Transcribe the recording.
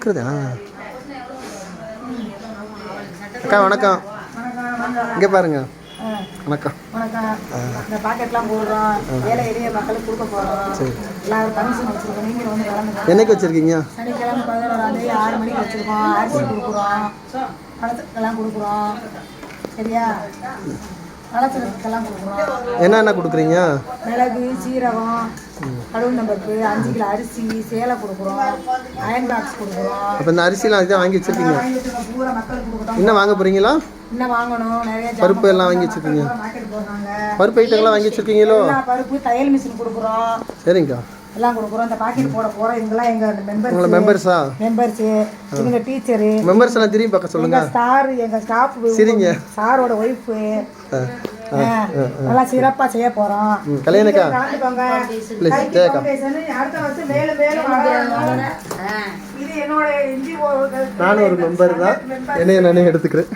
கொடுக்குறதா? அக்கா வணக்கம். இங்கே பாருங்க. வணக்கம். இந்த பாக்கெட்லாம் போடுறோம், ஏழை எளிய மக்களுக்கு கொடுக்க போகிறோம். சரி, எல்லாரும் ஃபங்க்ஷன் வச்சுருக்கோம். நீங்கள் வந்து கிளம்புங்க. என்னைக்கு வச்சுருக்கீங்க? சனிக்கிழமை 11ஆம் 6 மணிக்கு வச்சுருக்கோம். அரிசி கொடுக்குறோம், பழத்துக்கெல்லாம் கொடுக்குறோம். சரியா? பழச்சரத்துக்கெல்லாம் கொடுக்குறோம். என்னென்ன கொடுக்குறீங்க? மிளகு, சீரகம், கடுகுண்டம்பருப்பு, 5 கிலோ அரிசி, சேலை கொடுக்குறோம், அயன் பாக்ஸ் கொடுக்குறோம். அப்போ இந்த அரிசிலாம் அதுதான் வாங்கி வச்சுருக்கீங்க? பூரா மக்களுக்கு கொடுக்குறோம். இன்னும் வாங்க போகிறீங்களா? இன்னும் வாங்கணும். நிறைய பருப்பு எல்லாம் வாங்கி வச்சுருக்கீங்க? மார்க்கெட் போடுறாங்க. பருப்பு ஐட்டங்கள்லாம் வாங்கி வச்சுருக்கீங்களோ? பருப்பு, தையல் மிஷின் கொடுக்குறோம். சரிங்கக்கா. எல்லாம் கொடுக்குறோம். இந்த பாக்கெட் போட போகிறோம். இவங்கெல்லாம் எங்கள் உங்களை மெம்பர்ஸா? மெம்பர்ஸு, எங்கள் டீச்சரு, மெம்பர்ஸ் எல்லாம் திரும்பி பார்க்க சொல்லுங்க. ஸ்டார், எங்கள் ஸ்டாஃப், சரிங்க. சாரோட ஒய்ஃபு நல்லா சிறப்பாக செய்ய போகிறோம். கல்யாணக்கா கலந்துக்கோங்க. அடுத்த வருஷம் மேலும் மேலும் வளரணும். இது என்னோட NGO. நானும் ஒரு மெம்பர் தான். என்னைய நானே எடுத்துக்கிறேன்.